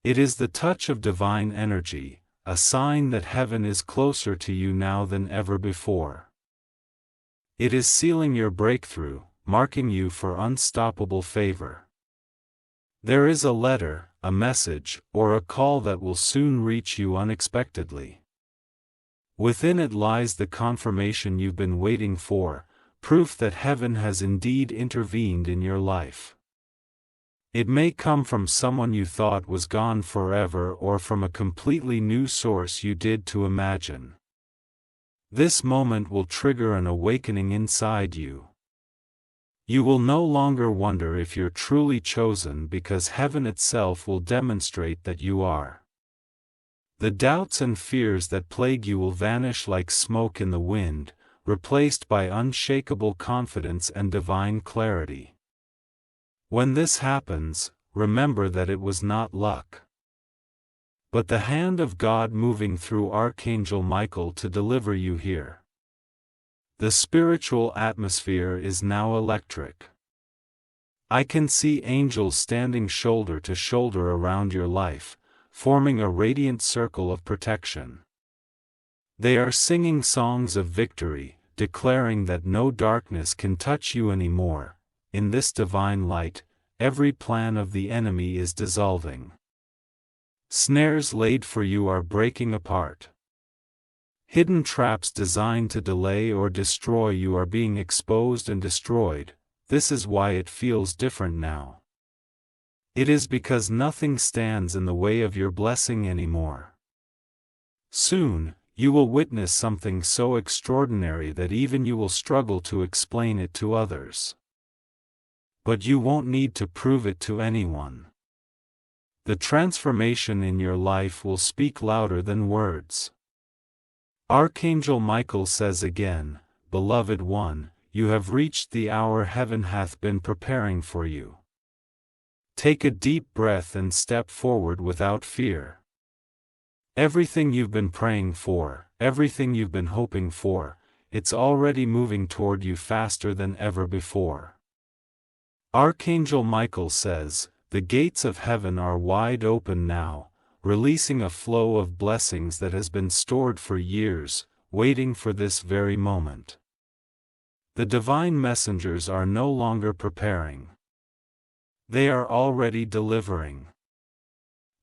It is the touch of divine energy, a sign that heaven is closer to you now than ever before. It is sealing your breakthrough, marking you for unstoppable favor. There is a letter, a message, or a call that will soon reach you unexpectedly. Within it lies the confirmation you've been waiting for, proof that heaven has indeed intervened in your life. It may come from someone you thought was gone forever or from a completely new source you did to imagine. This moment will trigger an awakening inside you. You will no longer wonder if you're truly chosen because heaven itself will demonstrate that you are. The doubts and fears that plague you will vanish like smoke in the wind, replaced by unshakable confidence and divine clarity. When this happens, remember that it was not luck, but the hand of God moving through Archangel Michael to deliver you here. The spiritual atmosphere is now electric. I can see angels standing shoulder to shoulder around your life, forming a radiant circle of protection. They are singing songs of victory, declaring that no darkness can touch you anymore. In this divine light, every plan of the enemy is dissolving. Snares laid for you are breaking apart. Hidden traps designed to delay or destroy you are being exposed and destroyed. This is why it feels different now. It is because nothing stands in the way of your blessing anymore. Soon, you will witness something so extraordinary that even you will struggle to explain it to others. But you won't need to prove it to anyone. The transformation in your life will speak louder than words. Archangel Michael says again, "Beloved one, you have reached the hour heaven hath been preparing for you. Take a deep breath and step forward without fear. Everything you've been praying for, everything you've been hoping for, it's already moving toward you faster than ever before." Archangel Michael says, "The gates of heaven are wide open now, releasing a flow of blessings that has been stored for years, waiting for this very moment." The divine messengers are no longer preparing. They are already delivering.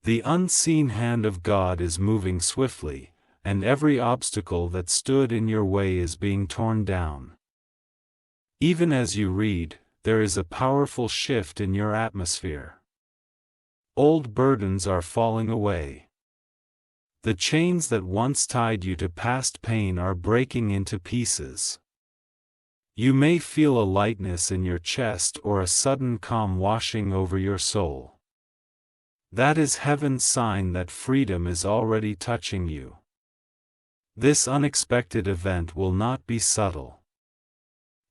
The unseen hand of God is moving swiftly, and every obstacle that stood in your way is being torn down. Even as you read, there is a powerful shift in your atmosphere. Old burdens are falling away. The chains that once tied you to past pain are breaking into pieces. You may feel a lightness in your chest or a sudden calm washing over your soul. That is heaven's sign that freedom is already touching you. This unexpected event will not be subtle.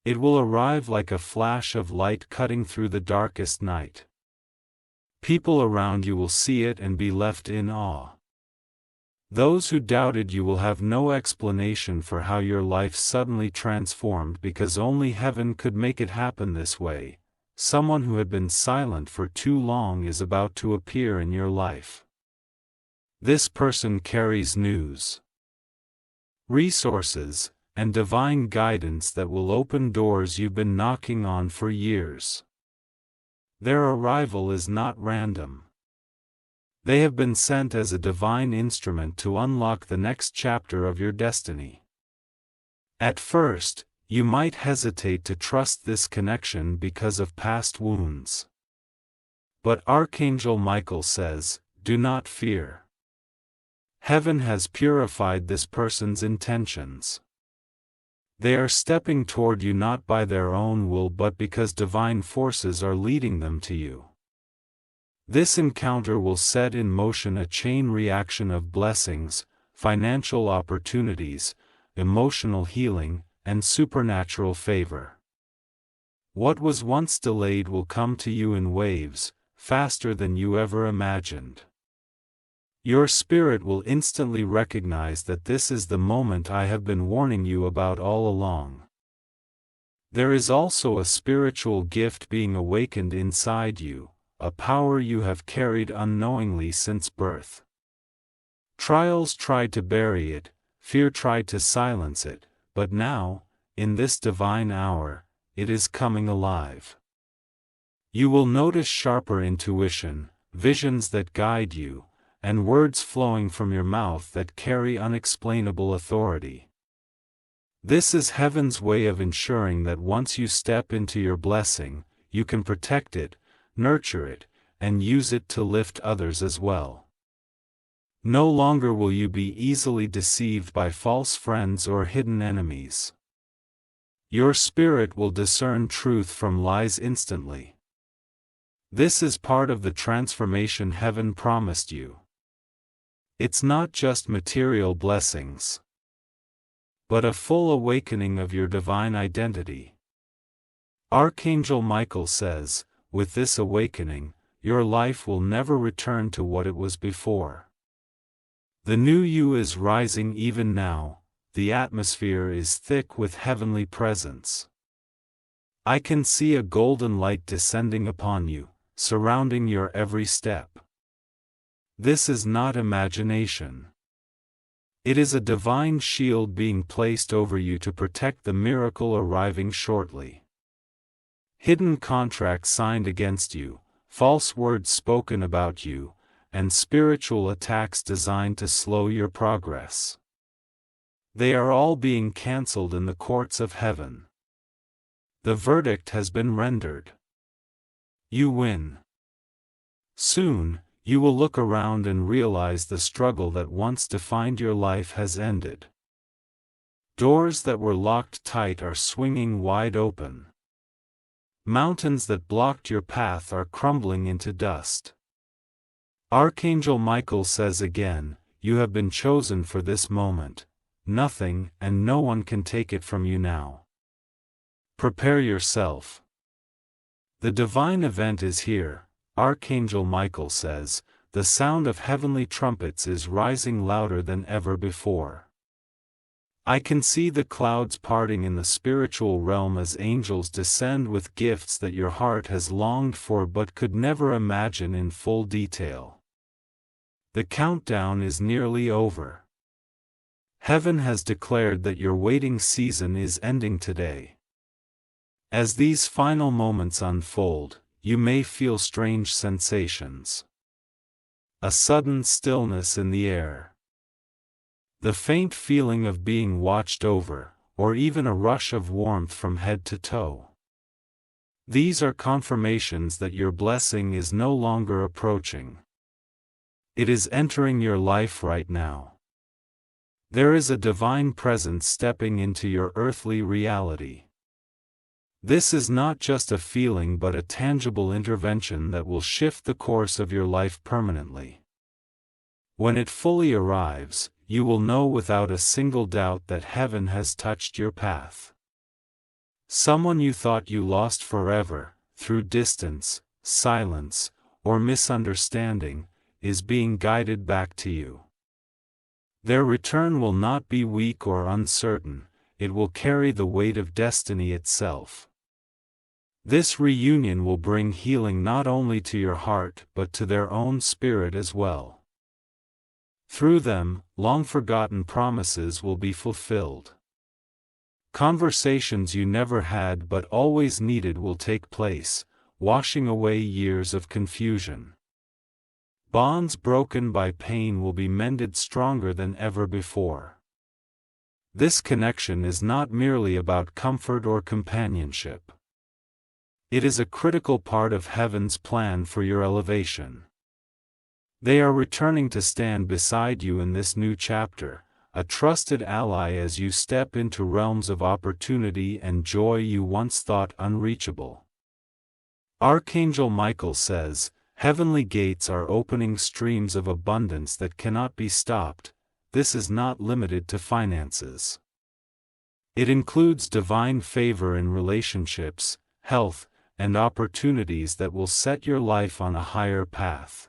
It will arrive like a flash of light cutting through the darkest night. People around you will see it and be left in awe. Those who doubted you will have no explanation for how your life suddenly transformed, because only heaven could make it happen this way. Someone who had been silent for too long is about to appear in your life. This person carries news, resources, and divine guidance that will open doors you've been knocking on for years. Their arrival is not random. They have been sent as a divine instrument to unlock the next chapter of your destiny. At first, you might hesitate to trust this connection because of past wounds. But Archangel Michael says, do not fear. Heaven has purified this person's intentions. They are stepping toward you not by their own will but because divine forces are leading them to you. This encounter will set in motion a chain reaction of blessings, financial opportunities, emotional healing, and supernatural favor. What was once delayed will come to you in waves, faster than you ever imagined. Your spirit will instantly recognize that this is the moment I have been warning you about all along. There is also a spiritual gift being awakened inside you, a power you have carried unknowingly since birth. Trials tried to bury it, fear tried to silence it, but now, in this divine hour, it is coming alive. You will notice sharper intuition, visions that guide you, and words flowing from your mouth that carry unexplainable authority. This is heaven's way of ensuring that once you step into your blessing, you can protect it, nurture it, and use it to lift others as well. No longer will you be easily deceived by false friends or hidden enemies. Your spirit will discern truth from lies instantly. This is part of the transformation heaven promised you. It's not just material blessings, but a full awakening of your divine identity. Archangel Michael says, with this awakening, your life will never return to what it was before. The new you is rising even now, the atmosphere is thick with heavenly presence. I can see a golden light descending upon you, surrounding your every step. This is not imagination. It is a divine shield being placed over you to protect the miracle arriving shortly. Hidden contracts signed against you, false words spoken about you, and spiritual attacks designed to slow your progress. They are all being cancelled in the courts of heaven. The verdict has been rendered. You win. Soon, you will look around and realize the struggle that once defined your life has ended. Doors that were locked tight are swinging wide open. Mountains that blocked your path are crumbling into dust. Archangel Michael says again, you have been chosen for this moment. Nothing and no one can take it from you now. Prepare yourself. The divine event is here, Archangel Michael says, the sound of heavenly trumpets is rising louder than ever before. I can see the clouds parting in the spiritual realm as angels descend with gifts that your heart has longed for but could never imagine in full detail. The countdown is nearly over. Heaven has declared that your waiting season is ending today. As these final moments unfold, you may feel strange sensations. A sudden stillness in the air. The faint feeling of being watched over, or even a rush of warmth from head to toe. These are confirmations that your blessing is no longer approaching. It is entering your life right now. There is a divine presence stepping into your earthly reality. This is not just a feeling but a tangible intervention that will shift the course of your life permanently. When it fully arrives, you will know without a single doubt that heaven has touched your path. Someone you thought you lost forever, through distance, silence, or misunderstanding, is being guided back to you. Their return will not be weak or uncertain, it will carry the weight of destiny itself. This reunion will bring healing not only to your heart but to their own spirit as well. Through them, long-forgotten promises will be fulfilled. Conversations you never had but always needed will take place, washing away years of confusion. Bonds broken by pain will be mended stronger than ever before. This connection is not merely about comfort or companionship. It is a critical part of heaven's plan for your elevation. They are returning to stand beside you in this new chapter, a trusted ally as you step into realms of opportunity and joy you once thought unreachable. Archangel Michael says, "Heavenly gates are opening streams of abundance that cannot be stopped." This is not limited to finances. It includes divine favor in relationships, health, and opportunities that will set your life on a higher path.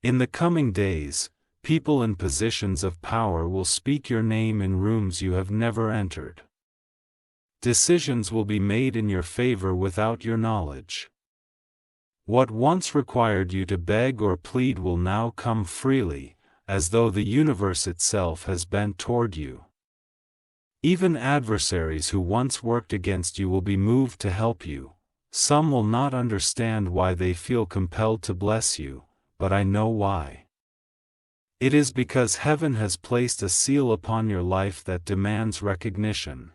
In the coming days, people in positions of power will speak your name in rooms you have never entered. Decisions will be made in your favor without your knowledge. What once required you to beg or plead will now come freely, as though the universe itself has bent toward you. Even adversaries who once worked against you will be moved to help you. Some will not understand why they feel compelled to bless you, but I know why. It is because heaven has placed a seal upon your life that demands recognition.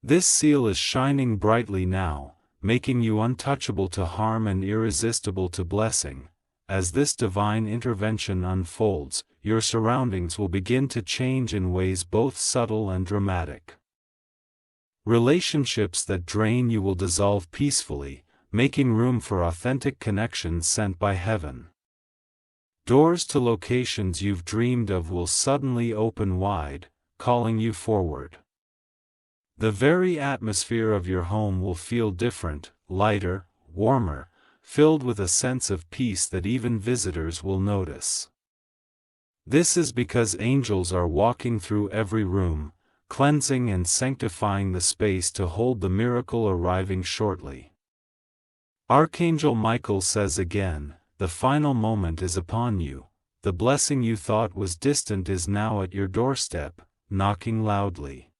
This seal is shining brightly now, making you untouchable to harm and irresistible to blessing. As this divine intervention unfolds, your surroundings will begin to change in ways both subtle and dramatic. Relationships that drain you will dissolve peacefully, making room for authentic connections sent by heaven. Doors to locations you've dreamed of will suddenly open wide, calling you forward. The very atmosphere of your home will feel different, lighter, warmer, filled with a sense of peace that even visitors will notice. This is because angels are walking through every room, cleansing and sanctifying the space to hold the miracle arriving shortly. Archangel Michael says again, "The final moment is upon you. The blessing you thought was distant is now at your doorstep, knocking loudly.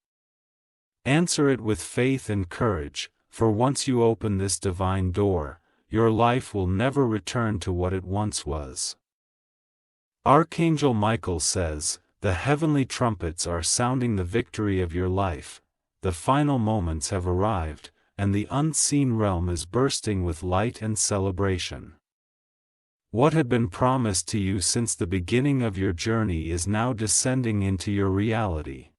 Answer it with faith and courage, for once you open this divine door, your life will never return to what it once was." Archangel Michael says, "The heavenly trumpets are sounding the victory of your life. The final moments have arrived, and the unseen realm is bursting with light and celebration. What had been promised to you since the beginning of your journey is now descending into your reality.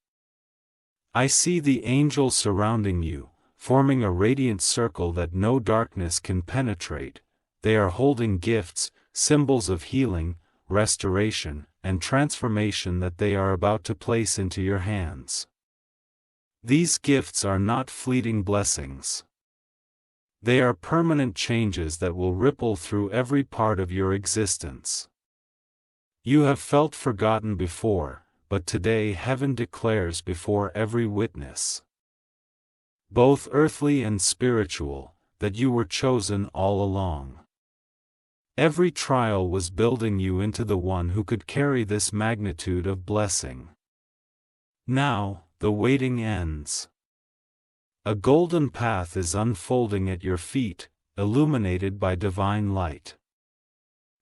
I see the angels surrounding you, forming a radiant circle that no darkness can penetrate. They are holding gifts, symbols of healing, restoration, and transformation that they are about to place into your hands. These gifts are not fleeting blessings. They are permanent changes that will ripple through every part of your existence. You have felt forgotten before, but today heaven declares before every witness, both earthly and spiritual, that you were chosen all along. Every trial was building you into the one who could carry this magnitude of blessing. Now, the waiting ends. A golden path is unfolding at your feet, illuminated by divine light.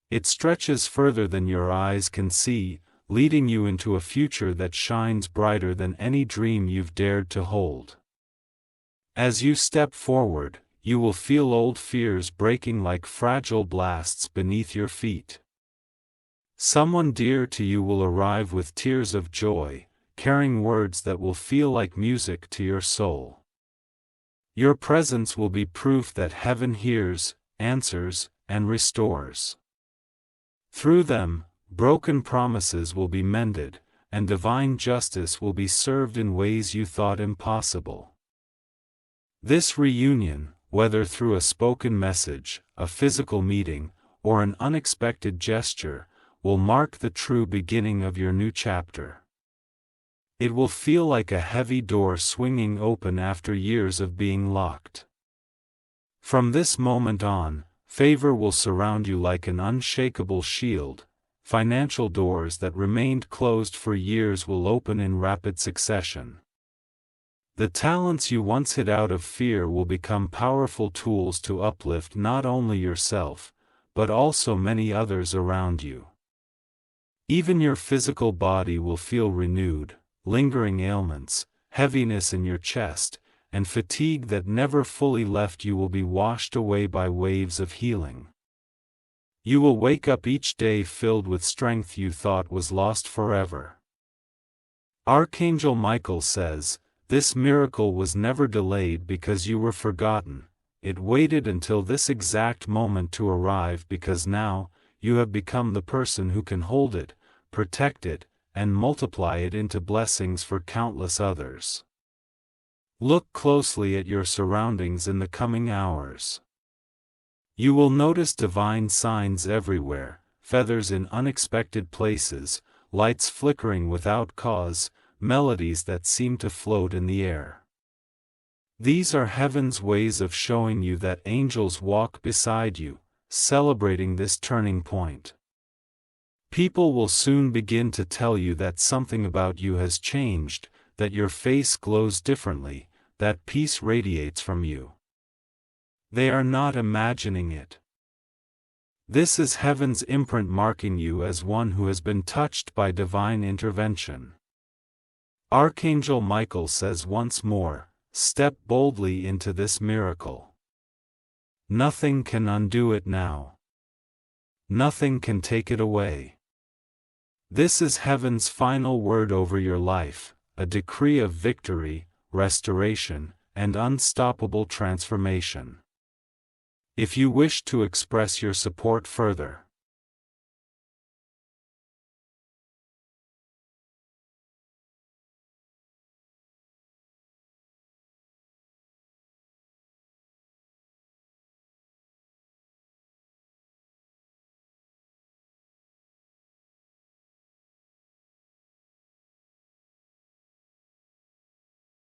It stretches further than your eyes can see, leading you into a future that shines brighter than any dream you've dared to hold. As you step forward, you will feel old fears breaking like fragile blasts beneath your feet. Someone dear to you will arrive with tears of joy, carrying words that will feel like music to your soul. Your presence will be proof that heaven hears, answers, and restores. Through them, broken promises will be mended, and divine justice will be served in ways you thought impossible. This reunion, whether through a spoken message, a physical meeting, or an unexpected gesture, will mark the true beginning of your new chapter. It will feel like a heavy door swinging open after years of being locked. From this moment on, favor will surround you like an unshakable shield. Financial doors that remained closed for years will open in rapid succession. The talents you once hid out of fear will become powerful tools to uplift not only yourself, but also many others around you. Even your physical body will feel renewed. Lingering ailments, heaviness in your chest, and fatigue that never fully left you will be washed away by waves of healing. You will wake up each day filled with strength you thought was lost forever. Archangel Michael says, "This miracle was never delayed because you were forgotten. It waited until this exact moment to arrive because now, you have become the person who can hold it, protect it, and multiply it into blessings for countless others." Look closely at your surroundings in the coming hours. You will notice divine signs everywhere, feathers in unexpected places, lights flickering without cause, melodies that seem to float in the air. These are heaven's ways of showing you that angels walk beside you, celebrating this turning point. People will soon begin to tell you that something about you has changed, that your face glows differently, that peace radiates from you. They are not imagining it. This is heaven's imprint marking you as one who has been touched by divine intervention. Archangel Michael says once more, "Step boldly into this miracle. Nothing can undo it now. Nothing can take it away." This is heaven's final word over your life, a decree of victory, restoration, and unstoppable transformation. If you wish to express your support further,